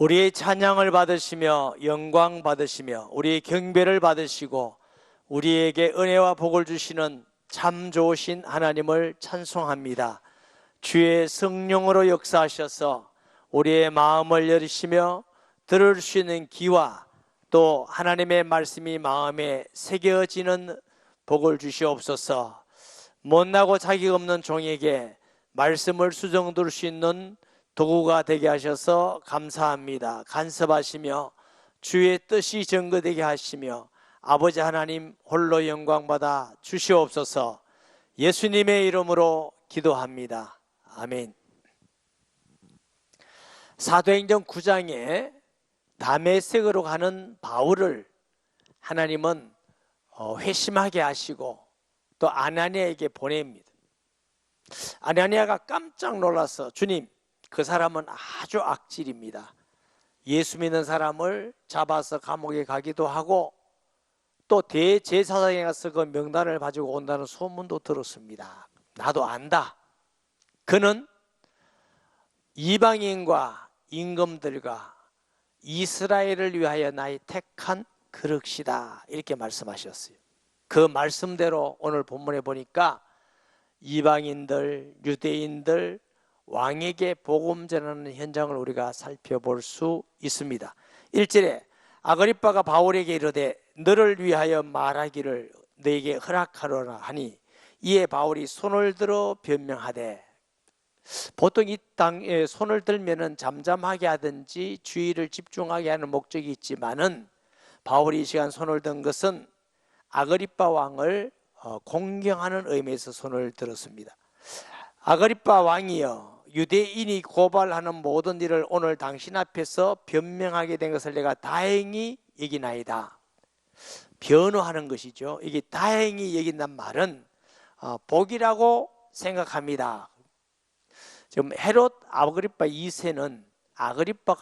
우리의 찬양을 받으시며 영광 받으시며 우리의 경배를 받으시고 우리에게 은혜와 복을 주시는 참 좋으신 하나님을 찬송합니다. 주의 성령으로 역사하셔서 우리의 마음을 열으시며 들을 수 있는 귀와 또 하나님의 말씀이 마음에 새겨지는 복을 주시옵소서. 못나고 자격 없는 종에게 말씀을 수정들 수 있는 도구가 되게 하셔서 감사합니다. 간섭하시며 주의 뜻이 증거되게 하시며 아버지 하나님 홀로 영광받아 주시옵소서. 예수님의 이름으로 기도합니다. 아멘. 사도행전 9장에 다메섹으로 가는 바울을 하나님은 회심하게 하시고 또 아나니아에게 보냅니다. 아나니아가 깜짝 놀라서 주님, 그 사람은 아주 악질입니다. 예수 믿는 사람을 잡아서 감옥에 가기도 하고 또 대제사장에 가서 그 명단을 가지고 온다는 소문도 들었습니다. 나도 안다. 그는 이방인과 임금들과 이스라엘을 위하여 나의 택한 그릇이다, 이렇게 말씀하셨어요. 그 말씀대로 오늘 본문에 보니까 이방인들, 유대인들, 왕에게 복음 전하는 현장을 우리가 살펴볼 수 있습니다. 1절에 아그리빠가 바울에게 이르되 너를 위하여 말하기를 너에게 허락하노라 하니 이에 바울이 손을 들어 변명하되, 보통 이 땅에 손을 들면은 잠잠하게 하든지 주의를 집중하게 하는 목적이 있지만은 바울이 이 시간 손을 든 것은 아그리빠 왕을 공경하는 의미에서 손을 들었습니다. 아그리빠 왕이여, 유대인이 고발하는 모든 일을 오늘 당신 앞에서 변명하게 된 것을 내가 다행히 여기나이다. 변호하는 것이죠. 이게 다행히 여긴다는 말은 복이라고 생각합니다. 지금 헤롯 아그리빠 2세는 아그리빠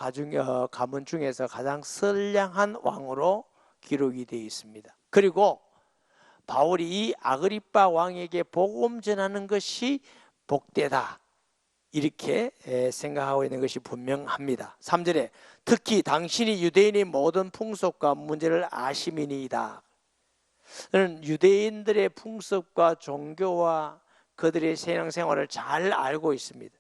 가문 중에서 가장 선량한 왕으로 기록이 되어 있습니다. 그리고 바울이 이 아그리빠 왕에게 복음 전하는 것이 복되다, 이렇게 생각하고 있는 것이 분명합니다. 3절에 특히 당신이 유대인의 모든 풍속과 문제를 아심이니이다. 저는 유대인들의 풍습과 종교와 그들의 신앙생활을 잘 알고 있습니다.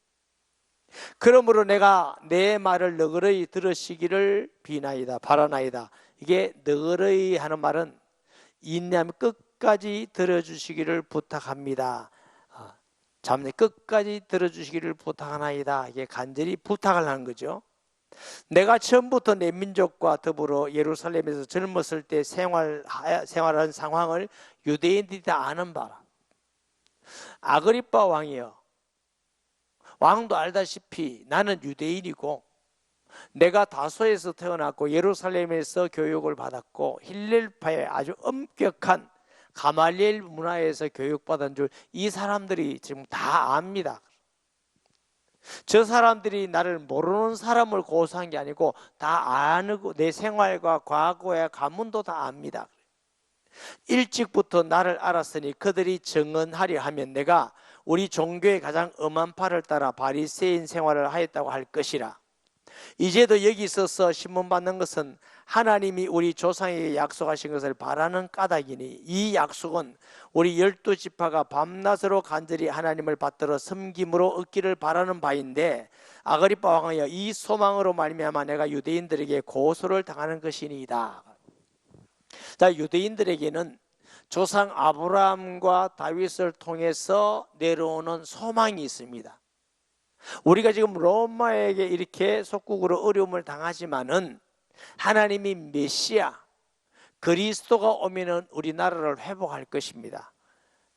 그러므로 내가 내 말을 너그러이 들으시기를 비나이다, 바라나이다. 이게 너그러이 하는 말은 인내하면 끝까지 들어주시기를 부탁합니다. 잠시 끝까지 들어주시기를 부탁하나이다. 이게 간절히 부탁을 하는 거죠. 내가 처음부터 내 민족과 더불어 예루살렘에서 젊었을 때 생활한 상황을 유대인들이 다 아는 바라. 아그리빠 왕이여, 왕도 알다시피 나는 유대인이고 내가 다소에서 태어났고 예루살렘에서 교육을 받았고 힐렐파의 아주 엄격한 가말리엘 문화에서 교육받은 줄 이 사람들이 지금 다 압니다. 저 사람들이 나를 모르는 사람을 고소한 게 아니고 다 아는, 내 생활과 과거의 가문도 다 압니다. 일찍부터 나를 알았으니 그들이 증언하려 하면 내가 우리 종교의 가장 엄한 팔을 따라 바리새인 생활을 하였다고 할 것이라. 이제도 여기 있어서 신문받는 것은 하나님이 우리 조상에게 약속하신 것을 바라는 까닭이니 이 약속은 우리 12지파가 밤낮으로 간절히 하나님을 받들어 섬김으로 얻기를 바라는 바인데, 아그리빠 왕이여, 이 소망으로 말미암아 내가 유대인들에게 고소를 당하는 것이니이다. 자, 유대인들에게는 조상 아브라함과 다윗을 통해서 내려오는 소망이 있습니다. 우리가 지금 로마에게 이렇게 속국으로 어려움을 당하지만은 하나님이 메시아 그리스도가 오면은 우리나라를 회복할 것입니다.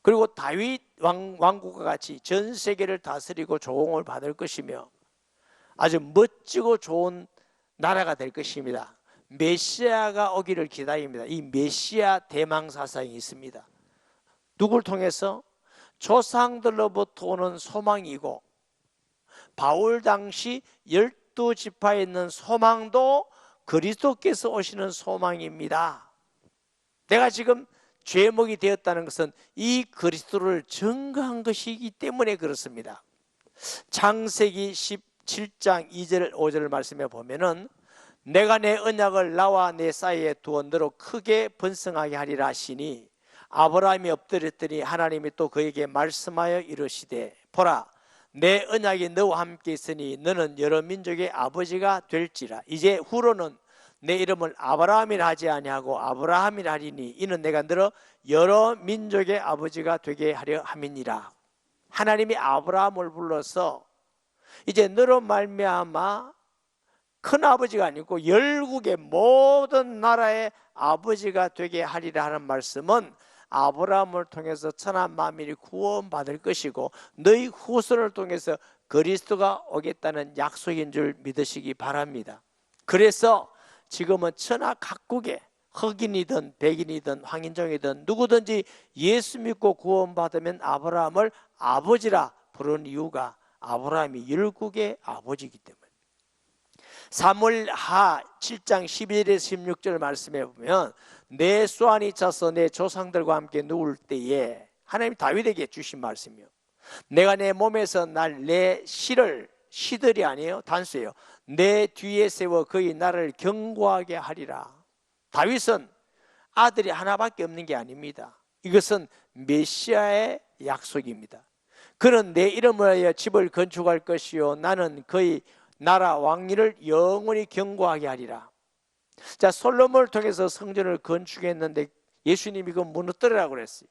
그리고 다윗 왕국과 같이 전 세계를 다스리고 조공을 받을 것이며 아주 멋지고 좋은 나라가 될 것입니다. 메시아가 오기를 기다립니다. 이 메시아 대망사상이 있습니다. 누굴 통해서? 조상들로부터 오는 소망이고, 바울 당시 12지파에 있는 소망도 그리스도께서 오시는 소망입니다. 내가 지금 죄목이 되었다는 것은 이 그리스도를 증거한 것이기 때문에 그렇습니다. 창세기 7장 2절 5절 말씀에 보면은 내가 내 언약을 나와 내 사이에 두어 너로 크게 번성하게 하리라 하시니 아브라함이 엎드렸더니 하나님이 또 그에게 말씀하여 이르시되 보라 내 언약이 너와 함께 있으니 너는 여러 민족의 아버지가 될지라. 이제 후로는 내 이름을 아브라함이라 하지 아니하고 아브라함이라 하리니 이는 내가 너로 여러 민족의 아버지가 되게 하려 함이니라. 하나님이 아브라함을 불러서 이제 너로 말미암아 큰 아버지가 아니고 열국의 모든 나라의 아버지가 되게 하리라 하는 말씀은 아브라함을 통해서 천하 만민이 구원받을 것이고 너희 후손을 통해서 그리스도가 오겠다는 약속인 줄 믿으시기 바랍니다. 그래서 지금은 천하 각국에 흑인이든 백인이든 황인종이든 누구든지 예수 믿고 구원받으면 아브라함을 아버지라 부르는 이유가 아브라함이 열국의 아버지이기 때문에. 사무엘하 7장 11에서 16절 말씀해 보면 내 수완이 차서 내 조상들과 함께 누울 때에 하나님 다윗에게 주신 말씀이요 내가 내 몸에서 날 내 시들이 아니에요 단수예요 내 뒤에 세워 그의 나를 견고하게 하리라. 다윗은 아들이 하나밖에 없는 게 아닙니다. 이것은 메시아의 약속입니다. 그는 내 이름을 위하여 집을 건축할 것이요 나는 그의 나라 왕위를 영원히 견고하게 하리라. 자, 솔로몬을 통해서 성전을 건축했는데 예수님이 그 무너뜨리라고 그랬어요.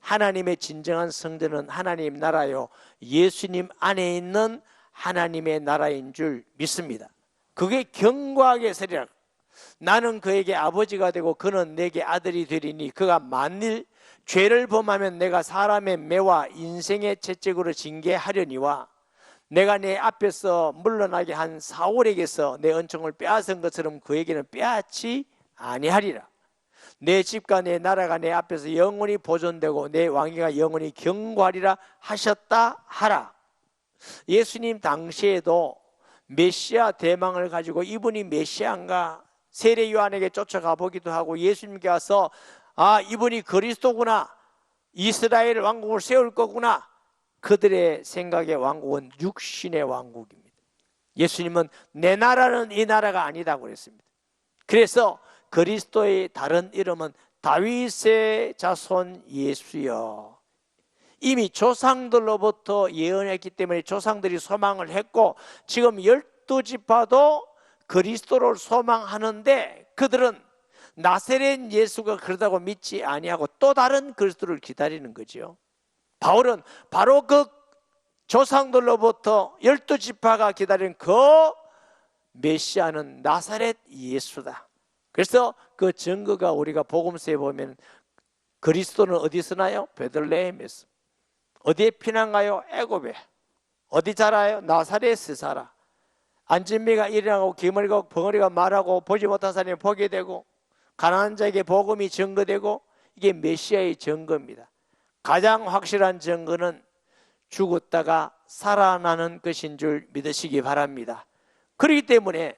하나님의 진정한 성전은 하나님 나라요 예수님 안에 있는 하나님의 나라인 줄 믿습니다. 그게 견고하게 서리라. 나는 그에게 아버지가 되고 그는 내게 아들이 되리니 그가 만일 죄를 범하면 내가 사람의 매와 인생의 채찍으로 징계하려니와 내가 내 앞에서 물러나게 한 사울에게서 내 은총을 빼앗은 것처럼 그에게는 빼앗지 아니하리라. 내 집과 내 나라가 내 앞에서 영원히 보존되고 내 왕위가 영원히 견고하리라 하셨다 하라. 예수님 당시에도 메시아 대망을 가지고 이분이 메시아인가 세례 요한에게 쫓아가 보기도 하고 예수님께 와서 이분이 그리스도구나 이스라엘 왕국을 세울 거구나. 그들의 생각의 왕국은 육신의 왕국입니다. 예수님은 내 나라는 이 나라가 아니다고 그랬습니다. 그래서 그리스도의 다른 이름은 다윗의 자손 예수여. 이미 조상들로부터 예언했기 때문에 조상들이 소망을 했고 지금 12지파도 그리스도를 소망하는데 그들은 나사렛 예수가 그러다고 믿지 아니하고 또 다른 그리스도를 기다리는 거죠. 바울은 바로 그 조상들로부터 12지파가 기다리는 그 메시아는 나사렛 예수다. 그래서 그 증거가 우리가 복음서에 보면 그리스도는 어디서 나요? 베들레헴에서. 어디에 피난가요? 애굽에. 어디 자라요? 나사렛에 살아. 안진미가 일어나고 기머리가 벙어리가 말하고 보지 못한 사람이 보게 되고 가난한 자에게 복음이 증거되고 이게 메시아의 증거입니다. 가장 확실한 증거는 죽었다가 살아나는 것인 줄 믿으시기 바랍니다. 그렇기 때문에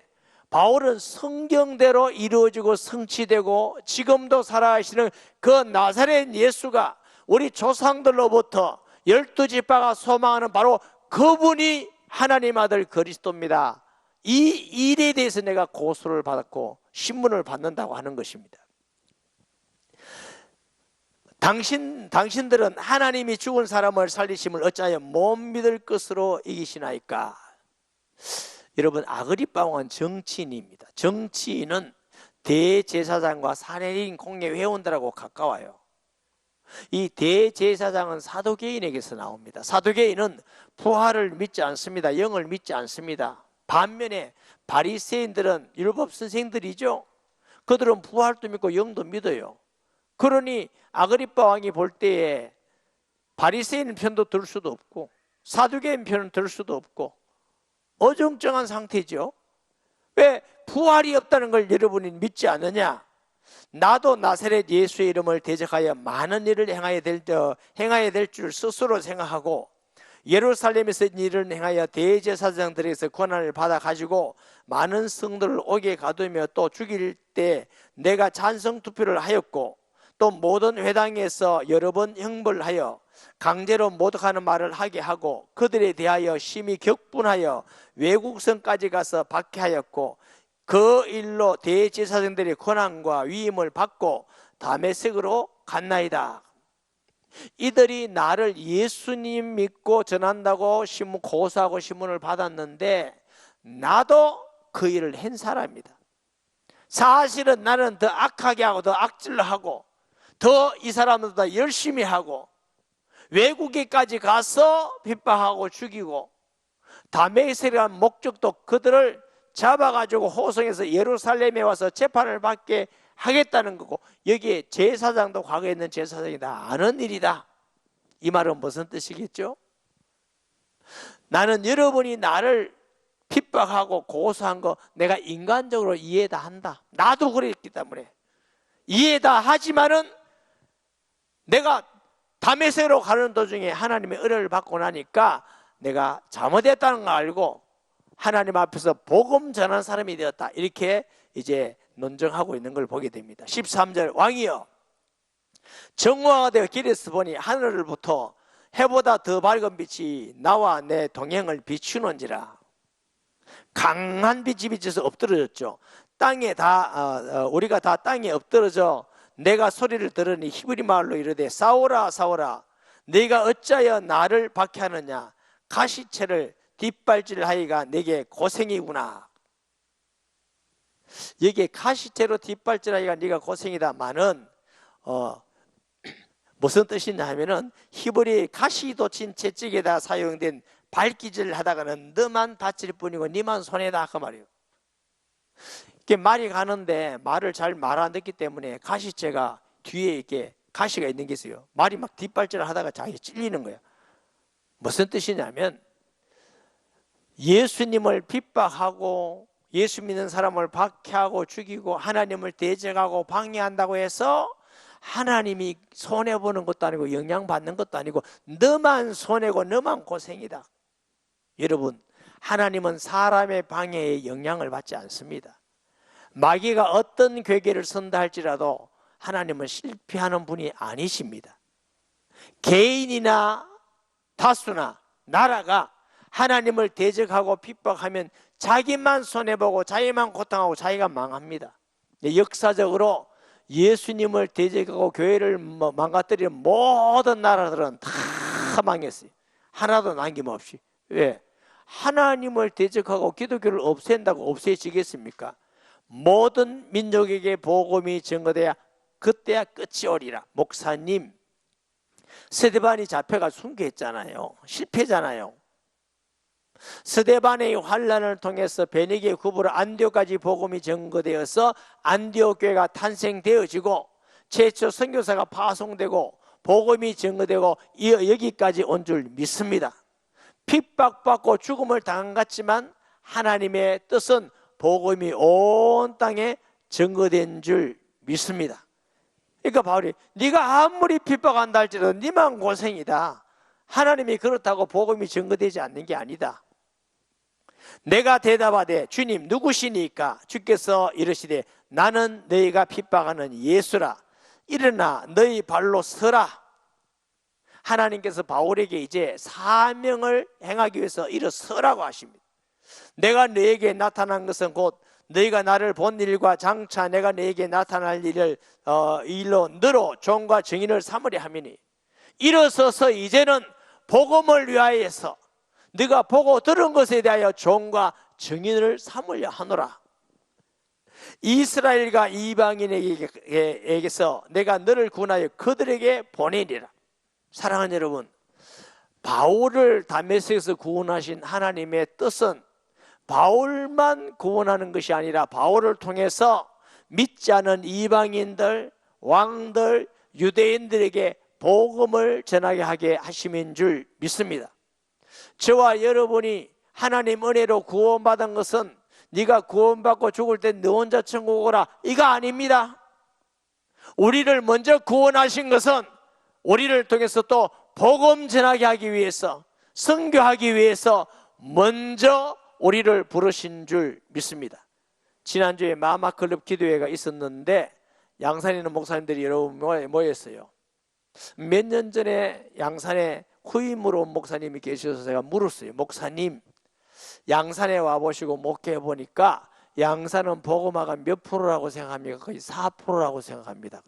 바울은 성경대로 이루어지고 성취되고 지금도 살아계시는 그 나사렛 예수가 우리 조상들로부터 12지파가 소망하는 바로 그분이 하나님 아들 그리스도입니다. 이 일에 대해서 내가 고소를 받았고 신문을 받는다고 하는 것입니다. 당신들은 하나님이 죽은 사람을 살리심을 어찌하여 못 믿을 것으로 이기시나이까? 여러분, 아그리빠 왕은 정치인입니다. 정치인은 대제사장과 산헤드린 공회 회원들하고 가까워요. 이 대제사장은 사두개인에게서 나옵니다. 사두개인은 부활을 믿지 않습니다. 영을 믿지 않습니다. 반면에 바리새인들은 율법 선생들이죠. 그들은 부활도 믿고 영도 믿어요. 그러니 아그리빠 왕이 볼 때에 바리새인 편도 들 수도 없고 사두개인 편은 들 수도 없고 어정쩡한 상태죠. 왜 부활이 없다는 걸 여러분이 믿지 않느냐? 나도 나사렛 예수의 이름을 대적하여 많은 일을 행해야 될 줄 스스로 생각하고 예루살렘에서 일을 행하여 대제사장들에게서 권한을 받아 가지고 많은 성도를 옥에 가두며 또 죽일 때 내가 찬성 투표를 하였고 또 모든 회당에서 여러 번 형벌하여 강제로 모독하는 말을 하게 하고 그들에 대하여 심히 격분하여 외국성까지 가서 박해하였고 그 일로 대제사장들의 권한과 위임을 받고 다메섹으로 갔나이다. 이들이 나를 예수님 믿고 전한다고 고소하고 신문을 받았는데 나도 그 일을 한 사람이다. 사실은 나는 더 악하게 하고 더 악질로 하고 더 이 사람들보다 열심히 하고 외국에까지 가서 핍박하고 죽이고 다메섹이라는 목적도 그들을 잡아가지고 호송해서 예루살렘에 와서 재판을 받게 하겠다는 거고 여기에 제사장도 과거에 있는 제사장이 다 아는 일이다. 이 말은 무슨 뜻이겠죠? 나는 여러분이 나를 핍박하고 고소한 거 내가 인간적으로 이해 다 한다. 나도 그랬기 때문에 이해 다 하지만은 내가 다메섹으로 가는 도중에 하나님의 은혜를 받고 나니까 내가 잘못했다는 걸 알고 하나님 앞에서 복음 전한 사람이 되었다. 이렇게 이제 논증하고 있는 걸 보게 됩니다. 13절 왕이여 정오가 되어 길에서 보니 하늘로부터 해보다 더 밝은 빛이 나와 내 동행을 비추는지라. 강한 빛이 비쳐서 엎드러졌죠. 땅에 우리가 다 땅에 엎드러져 내가 소리를 들으니 히브리 말로 이르되 싸우라 싸우라 네가 어찌하여 나를 박해하느냐 가시채를 뒷발질하기가 내게 고생이구나. 여기에 가시채로 뒷발질하기가 네가 고생이다마는 무슨 뜻이냐 하면은 히브리 가시도친 채찍에다 사용된 발기질 하다가는 너만 다칠 뿐이고 네만 손해다 그 말이에요. 이게 말이 가는데 말을 잘 말 안 듣기 때문에 가시채가 뒤에 이렇게 가시가 있는 게 있어요. 말이 막 뒷발질을 하다가 자기 찔리는 거예요. 무슨 뜻이냐면 예수님을 핍박하고 예수 믿는 사람을 박해하고 죽이고 하나님을 대적하고 방해한다고 해서 하나님이 손해보는 것도 아니고 영향받는 것도 아니고 너만 손해고 너만 고생이다. 여러분 하나님은 사람의 방해에 영향을 받지 않습니다. 마귀가 어떤 괴계를 쓴다 할지라도 하나님은 실패하는 분이 아니십니다. 개인이나 다수나 나라가 하나님을 대적하고 핍박하면 자기만 손해보고 자기만 고통하고 자기가 망합니다. 역사적으로 예수님을 대적하고 교회를 망가뜨리는 모든 나라들은 다 망했어요. 하나도 남김없이. 왜? 하나님을 대적하고 기독교를 없앤다고 없애지겠습니까? 모든 민족에게 복음이 전거돼야 그때야 끝이 오리라. 목사님 스데반이 잡혀가 순교했잖아요. 실패잖아요. 스데반의 환란을 통해서 베니게 구부로 안디옥까지 복음이 전거되어서 안디옥 교회가 탄생되어지고 최초 선교사가 파송되고 복음이 전거되고 여기까지 온 줄 믿습니다. 핍박받고 죽음을 당한 것 같지만 하나님의 뜻은 복음이 온 땅에 전거된 줄 믿습니다. 그러니까 바울이 네가 아무리 핍박한다 할지라도 네만 고생이다. 하나님이 그렇다고 복음이 전거되지 않는 게 아니다. 내가 대답하되 주님 누구시니까? 주께서 이르시되 나는 너희가 핍박하는 예수라. 일어나 너희 발로 서라. 하나님께서 바울에게 이제 사명을 행하기 위해서 일어서라고 하십니다. 내가 너에게 나타난 것은 곧 너희가 나를 본 일과 장차 내가 너에게 나타날 일로 너로 종과 증인을 삼으려 함이니 일어서서 이제는 복음을 위하여서 네가 보고 들은 것에 대하여 종과 증인을 삼으려 하노라. 이스라엘과 이방인에게서 내가 너를 구원하여 그들에게 보내리라. 사랑하는 여러분, 바울을 다메섹에서 구원하신 하나님의 뜻은 바울만 구원하는 것이 아니라 바울을 통해서 믿지 않은 이방인들, 왕들, 유대인들에게 복음을 전하게 하게 하심인 줄 믿습니다. 저와 여러분이 하나님 은혜로 구원받은 것은 네가 구원받고 죽을 때 너 혼자 천국 오라 이거 아닙니다. 우리를 먼저 구원하신 것은 우리를 통해서 또 복음 전하게 하기 위해서 선교하기 위해서 먼저 우리를 부르신 줄 믿습니다. 지난주에 마마클럽 기도회가 있었는데 양산에 있는 목사님들이 여러분 모였어요. 몇 년 전에 양산에 후임으로 온 목사님이 계셔서 제가 물었어요. 목사님, 양산에 와보시고 목회해 보니까 양산은 복음화가 몇 프로라고 생각합니까? 거의 4%라고 생각합니다.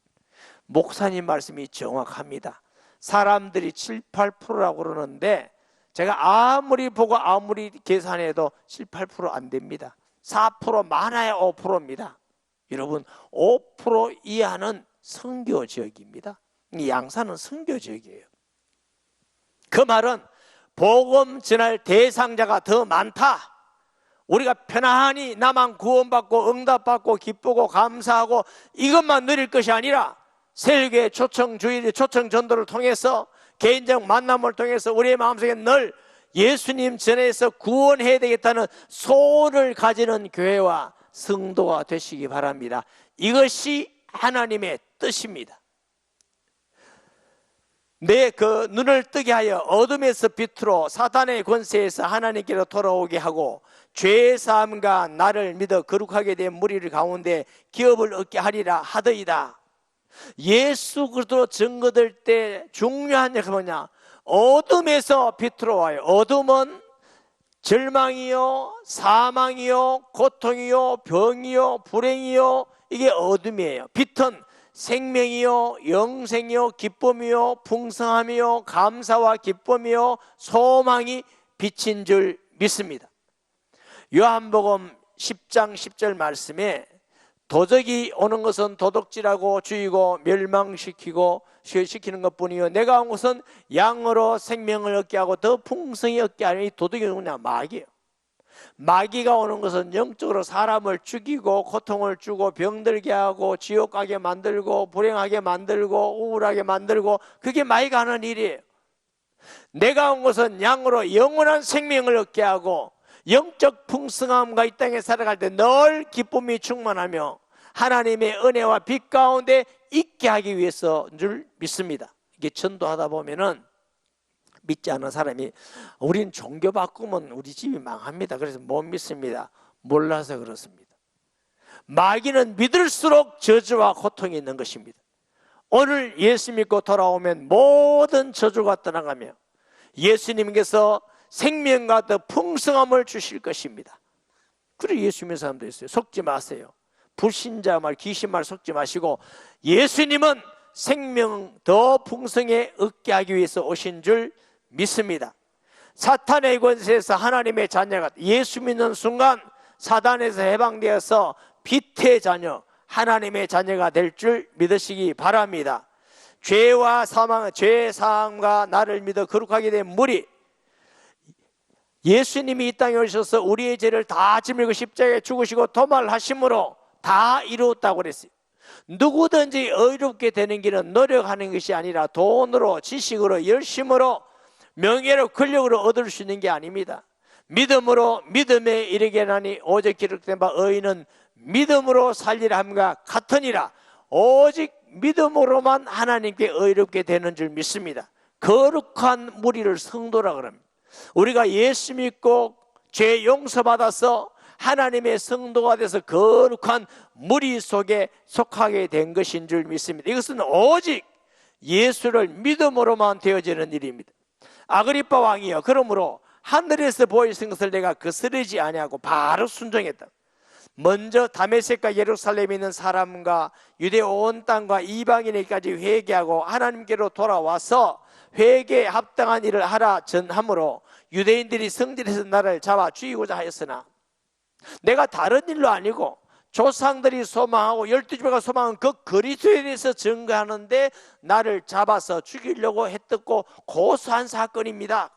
목사님 말씀이 정확합니다. 사람들이 7, 8%라고 그러는데 제가 아무리 보고 아무리 계산해도 7, 8%안 됩니다. 4% 많아야 5%입니다. 여러분, 5% 이하는 선교 지역입니다. 이 양산은 선교 지역이에요. 그 말은 복음 전할 대상자가 더 많다. 우리가 편안히 나만 구원받고 응답받고 기쁘고 감사하고 이것만 누릴 것이 아니라 세계 초청 주일 초청 전도를 통해서 개인적 만남을 통해서 우리의 마음속에 늘 예수님 전에서 구원해야 되겠다는 소원을 가지는 교회와 성도가 되시기 바랍니다. 이것이 하나님의 뜻입니다. 내 그 눈을 뜨게 하여 어둠에서 빛으로 사탄의 권세에서 하나님께로 돌아오게 하고 죄의 사함과 나를 믿어 거룩하게 된 무리를 가운데 기업을 얻게 하리라 하더이다. 예수 그리스도로 증거될 때 중요한 얘기가 뭐냐? 어둠에서 빛으로 와요. 어둠은 절망이요, 사망이요, 고통이요, 병이요, 불행이요, 이게 어둠이에요. 빛은 생명이요, 영생이요, 기쁨이요, 풍성함이요, 감사와 기쁨이요, 소망이 빛인 줄 믿습니다. 요한복음 10장 10절 말씀에 도적이 오는 것은 도둑질하고 죽이고 멸망시키고 시키는 것뿐이요 내가 온 것은 양으로 생명을 얻게 하고 더 풍성히 얻게 하니. 도둑이 누구냐? 마귀예요. 마귀가 오는 것은 영적으로 사람을 죽이고 고통을 주고 병들게 하고 지옥 가게 만들고 불행하게 만들고 우울하게 만들고, 그게 마귀가 하는 일이에요. 내가 온 것은 양으로 영원한 생명을 얻게 하고 영적 풍성함과 이 땅에 살아갈 때 늘 기쁨이 충만하며 하나님의 은혜와 빛 가운데 있게 하기 위해서인 줄 믿습니다. 이게 전도하다 보면은 믿지 않는 사람이 우린 종교 바꾸면 우리 집이 망합니다. 그래서 못 믿습니다. 몰라서 그렇습니다. 마귀는 믿을수록 저주와 고통이 있는 것입니다. 오늘 예수 믿고 돌아오면 모든 저주가 떠나가며 예수님께서 생명과 더 풍성함을 주실 것입니다. 그래 예수 믿는 사람도 있어요. 속지 마세요. 불신자 말, 귀신 말 속지 마시고 예수님은 생명 더 풍성에 얻게 하기 위해서 오신 줄 믿습니다. 사탄의 권세에서 하나님의 자녀가 예수 믿는 순간 사단에서 해방되어서 빛의 자녀, 하나님의 자녀가 될 줄 믿으시기 바랍니다. 죄와 사망, 죄의 사함과 나를 믿어 거룩하게 된 무리, 예수님이 이 땅에 오셔서 우리의 죄를 다 짊어지고 십자가에 죽으시고 도말하심으로 다 이루었다고 그랬어요. 누구든지 의롭게 되는 길은 노력하는 것이 아니라 돈으로, 지식으로, 열심으로, 명예로, 권력으로 얻을 수 있는 게 아닙니다. 믿음으로 믿음에 이르게 하니 오직 기록된 바 의인은 믿음으로 살리라 함과 같으니라. 오직 믿음으로만 하나님께 의롭게 되는 줄 믿습니다. 거룩한 무리를 성도라 그럽니다. 우리가 예수 믿고 죄 용서받아서 하나님의 성도가 돼서 거룩한 무리 속에 속하게 된 것인 줄 믿습니다. 이것은 오직 예수를 믿음으로만 되어지는 일입니다. 아그리빠 왕이여, 그러므로 하늘에서 보이신 것을 내가 거스르지 아니하고 바로 순종했다. 먼저 다메섹과 예루살렘에 있는 사람과 유대 온 땅과 이방인에게까지 회개하고 하나님께로 돌아와서 회개에 합당한 일을 하라 전함으로 유대인들이 성전에서 나를 잡아 죽이고자 하였으나 내가 다른 일로 아니고 조상들이 소망하고 12지파가 소망한 그 그리스도에 대해서 증거하는데 나를 잡아서 죽이려고 했었고 고소한 사건입니다.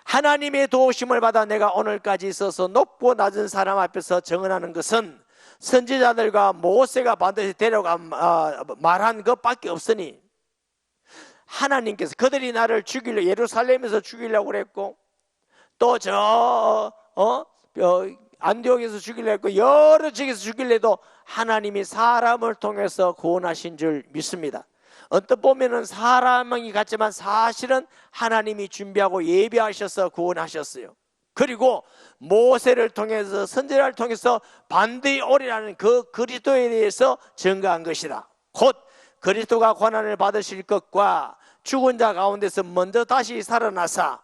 하나님의 도우심을 받아 내가 오늘까지 있어서 높고 낮은 사람 앞에서 증언하는 것은 선지자들과 모세가 반드시 데려가 말한 것밖에 없으니, 하나님께서 그들이 나를 죽이려 예루살렘에서 죽이려고 그랬고 또 안디옥에서 죽이려 했고 여러 지역에서 죽이려 해도 하나님이 사람을 통해서 구원하신 줄 믿습니다. 언뜻 보면은 사람이 같지만 사실은 하나님이 준비하고 예비하셔서 구원하셨어요. 그리고 모세를 통해서 선지자를 통해서 반드시 오리라는 그 그리스도에 대해서 증거한 것이다. 곧 그리스도가 고난을 받으실 것과 죽은 자 가운데서 먼저 다시 살아나사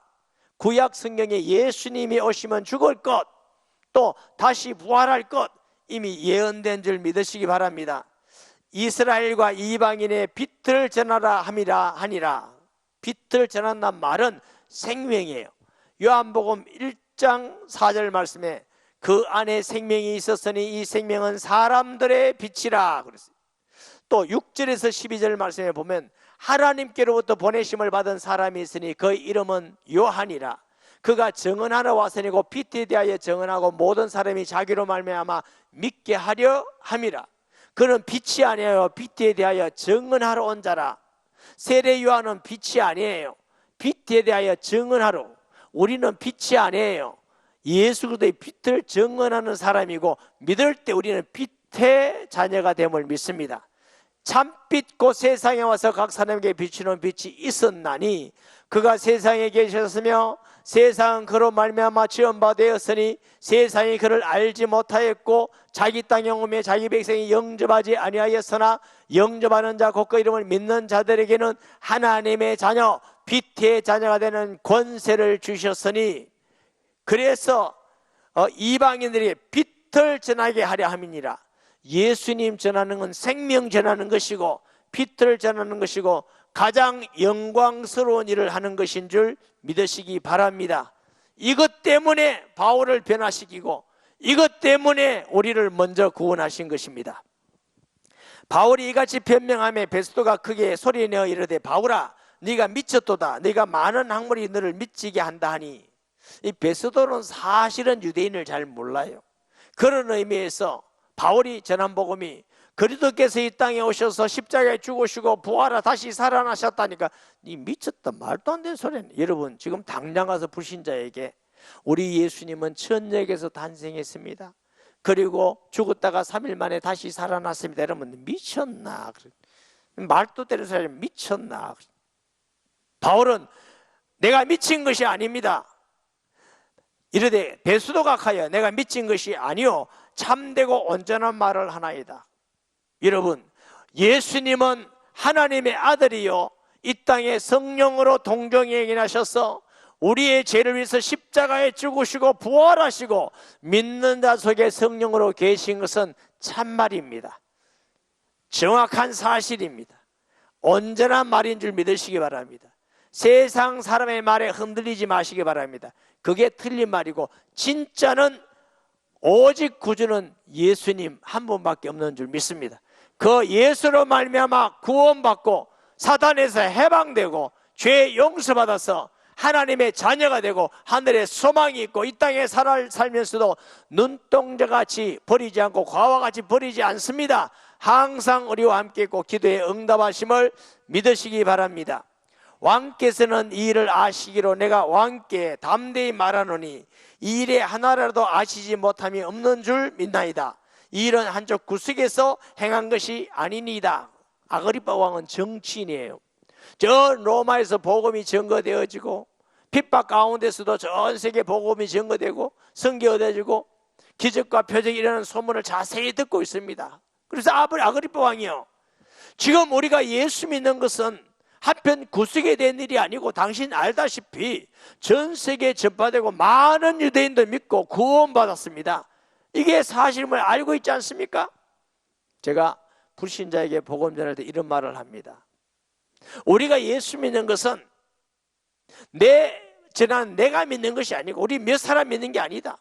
구약 성경에 예수님이 오시면 죽을 것, 또 다시 부활할 것 이미 예언된 줄 믿으시기 바랍니다. 이스라엘과 이방인의 빛을 전하라 하니라. 빛을 전한다는 말은 생명이에요. 요한복음 1장 4절 말씀에 그 안에 생명이 있었으니 이 생명은 사람들의 빛이라 그랬어요. 또 6절에서 12절 말씀에 보면 하나님께로부터 보내심을 받은 사람이 있으니 그 이름은 요한이라. 그가 증언하러 왔으니고 빛에 대하여 증언하고 모든 사람이 자기로 말미암아 믿게 하려 함이라. 그는 빛이 아니에요. 빛에 대하여 증언하러 온 자라. 세례 요한은 빛이 아니에요. 빛에 대하여 증언하러. 우리는 빛이 아니에요. 예수 그리스도의 빛을 증언하는 사람이고 믿을 때 우리는 빛의 자녀가 됨을 믿습니다. 참빛 곧 세상에 와서 각 사람에게 비추는 빛이 있었나니 그가 세상에 계셨으며 세상은 그로 말미암아 지은 바 되었으니 세상이 그를 알지 못하였고 자기 땅에 오매 자기 백성이 영접하지 아니하였으나 영접하는 자 곧 그 이름을 믿는 자들에게는 하나님의 자녀 빛의 자녀가 되는 권세를 주셨으니 그래서 이방인들에게 빛을 전하게 하려 함이니라. 예수님 전하는 건 생명 전하는 것이고 빛을 전하는 것이고 가장 영광스러운 일을 하는 것인 줄 믿으시기 바랍니다. 이것 때문에 바울을 변화시키고 이것 때문에 우리를 먼저 구원하신 것입니다. 바울이 이같이 변명하며 베스도가 크게 소리내어 이르되 바울아 네가 미쳤도다. 네가 많은 학문이 너를 미치게 한다 하니 이 베스도는 사실은 유대인을 잘 몰라요. 그런 의미에서 바울이 전한 복음이 그리스도께서 이 땅에 오셔서 십자가에 죽으시고 부활하 다시 살아나셨다니까 니 미쳤다 말도 안 되는 소리네. 여러분 지금 당장 가서 불신자에게 우리 예수님은 천국에서 탄생했습니다. 그리고 죽었다가 3일 만에 다시 살아났습니다. 여러분 미쳤나? 말도 되는 소리 미쳤나? 바울은 내가 미친 것이 아닙니다. 이르되 베스도가 하여 내가 미친 것이 아니요 참되고 온전한 말을 하나이다. 여러분 예수님은 하나님의 아들이요 이 땅에 성령으로 동정에 행하셔서 우리의 죄를 위해서 십자가에 죽으시고 부활하시고 믿는 자 속에 성령으로 계신 것은 참말입니다. 정확한 사실입니다. 온전한 말인 줄 믿으시기 바랍니다. 세상 사람의 말에 흔들리지 마시기 바랍니다. 그게 틀린 말이고 진짜는 오직 구주는 예수님 한 분밖에 없는 줄 믿습니다. 그 예수로 말미암아 구원받고 사단에서 해방되고 죄 용서받아서 하나님의 자녀가 되고 하늘에 소망이 있고 이 땅에 살면서도 눈동자같이 버리지 않고 과와 같이 버리지 않습니다. 항상 우리와 함께 있고 기도에 응답하심을 믿으시기 바랍니다. 왕께서는 이 일을 아시기로 내가 왕께 담대히 말하노니 이 일에 하나라도 아시지 못함이 없는 줄 믿나이다. 이 일은 한쪽 구석에서 행한 것이 아니니이다. 아그리빠 왕은 정치인이에요. 저 로마에서 복음이 증거되어지고 핍박 가운데서도 전 세계 복음이 증거되고 선교되어지고 기적과 표적이 일어나는 소문을 자세히 듣고 있습니다. 그래서 아그리빠 왕이요, 지금 우리가 예수 믿는 것은 한편 구석에 된 일이 아니고 당신 알다시피 전 세계에 전파되고 많은 유대인도 믿고 구원받았습니다. 이게 사실임을 알고 있지 않습니까? 제가 불신자에게 복음 전할 때 이런 말을 합니다. 우리가 예수 믿는 것은 내가 믿는 것이 아니고 우리 몇 사람 믿는 게 아니다.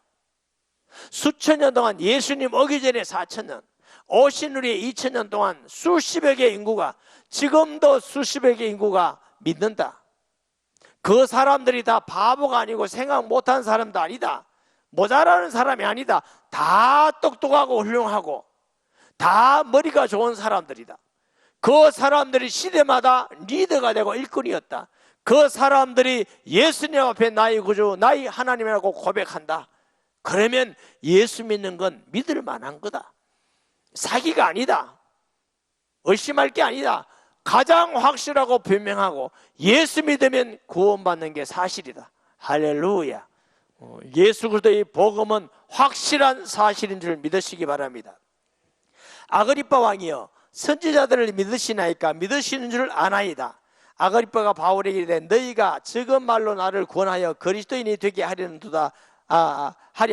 수천 년 동안 예수님 오기 전에 4,000년, 오신 후에 2,000년 동안 수십여 개의 인구가, 지금도 수십여 개의 인구가 믿는다. 그 사람들이 다 바보가 아니고 생각 못한 사람도 아니다. 모자라는 사람이 아니다. 다 똑똑하고 훌륭하고 다 머리가 좋은 사람들이다. 그 사람들이 시대마다 리더가 되고 일꾼이었다. 그 사람들이 예수님 앞에 나의 구주, 나의 하나님이라고 고백한다. 그러면 예수 믿는 건 믿을 만한 거다. 사기가 아니다. 의심할 게 아니다. 가장 확실하고 분명하고 예수 믿으면 구원받는 게 사실이다. 할렐루야. 예수 그리스도의 복음은 확실한 사실인 줄 믿으시기 바랍니다. 아그리빠 왕이여, 선지자들을 믿으시나이까? 믿으시는 줄 아나이다. 아그리빠가 바울에게 이르되 너희가 적은 말로 나를 권하여 그리스도인이 되게 하려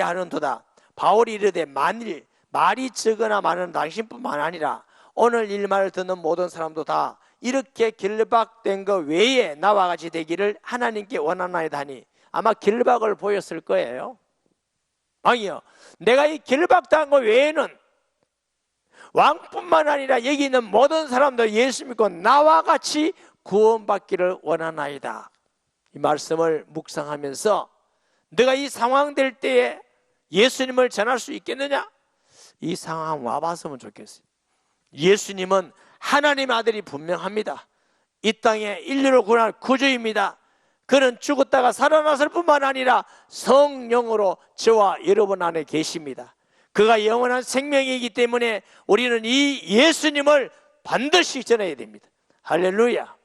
하는도다. 바울이 이르되 만일 말이 적으나 많은 당신뿐만 아니라 오늘 이 말을 듣는 모든 사람도 다 이렇게 결박된 것 외에 나와 같이 되기를 하나님께 원하나이다 하니, 아마 결박을 보였을 거예요. 왕이여, 내가 이 결박당한 것 외에는 왕뿐만 아니라 여기 있는 모든 사람도 예수 믿고 나와 같이 구원받기를 원하나이다. 이 말씀을 묵상하면서 내가 이 상황 될 때에 예수님을 전할 수 있겠느냐? 이 상황 와봤으면 좋겠어요. 예수님은 하나님의 아들이 분명합니다. 이 땅에 인류를 구원할 구주입니다. 그는 죽었다가 살아났을 뿐만 아니라 성령으로 저와 여러분 안에 계십니다. 그가 영원한 생명이기 때문에 우리는 이 예수님을 반드시 전해야 됩니다. 할렐루야.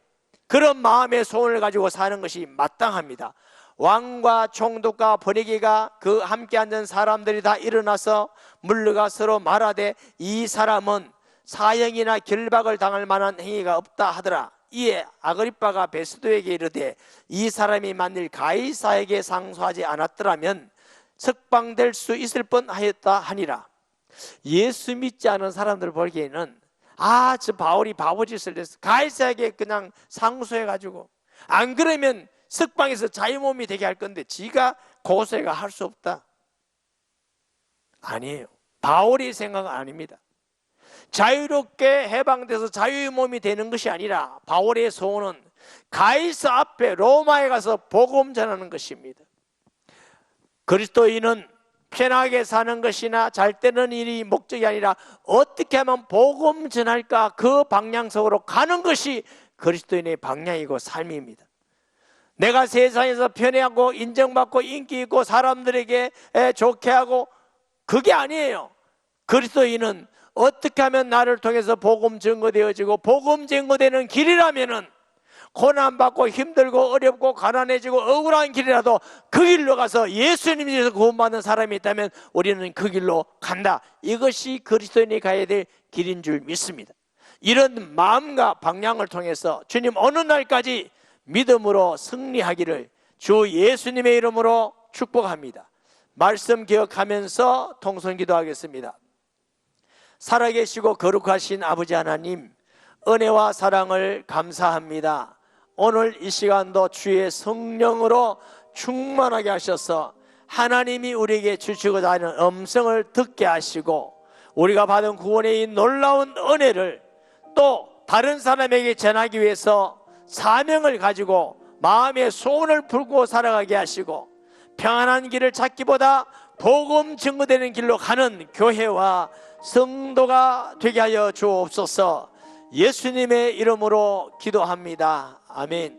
그런 마음의 소원을 가지고 사는 것이 마땅합니다. 왕과 총독과 번외기가 그 함께 앉은 사람들이 다 일어나서 물러가 서로 말하되 이 사람은 사형이나 결박을 당할 만한 행위가 없다 하더라. 이에 아그리빠가 베스도에게 이르되 이 사람이 만일 가이사에게 상소하지 않았더라면 석방될 수 있을 뻔하였다 하니라. 예수 믿지 않은 사람들 보기에는 저 바울이 바보짓을 했어, 가이사에게 그냥 상소해가지고 안 그러면 석방해서 자유몸이 되게 할 건데 지가 고소해가 할 수 없다. 아니에요. 바울이 생각은 아닙니다. 자유롭게 해방돼서 자유의 몸이 되는 것이 아니라 바울의 소원은 가이사 앞에 로마에 가서 복음 전하는 것입니다. 그리스도인은 편하게 사는 것이나 잘 되는 일이 목적이 아니라 어떻게 하면 복음 전할까, 그 방향성으로 가는 것이 그리스도인의 방향이고 삶입니다. 내가 세상에서 편애하고 인정받고 인기 있고 사람들에게 좋게 하고, 그게 아니에요. 그리스도인은 어떻게 하면 나를 통해서 복음 증거되어지고 복음 증거되는 길이라면은 고난받고 힘들고 어렵고 가난해지고 억울한 길이라도 그 길로 가서 예수님께서 구원받는 사람이 있다면 우리는 그 길로 간다. 이것이 그리스도인이 가야 될 길인 줄 믿습니다. 이런 마음과 방향을 통해서 주님 어느 날까지 믿음으로 승리하기를 주 예수님의 이름으로 축복합니다. 말씀 기억하면서 통성기도하겠습니다. 살아계시고 거룩하신 아버지 하나님, 은혜와 사랑을 감사합니다. 오늘 이 시간도 주의 성령으로 충만하게 하셔서 하나님이 우리에게 주시고자 하는 음성을 듣게 하시고 우리가 받은 구원의 이 놀라운 은혜를 또 다른 사람에게 전하기 위해서 사명을 가지고 마음의 소원을 풀고 살아가게 하시고 평안한 길을 찾기보다 복음 증거되는 길로 가는 교회와 성도가 되게 하여 주옵소서. 예수님의 이름으로 기도합니다. 아멘.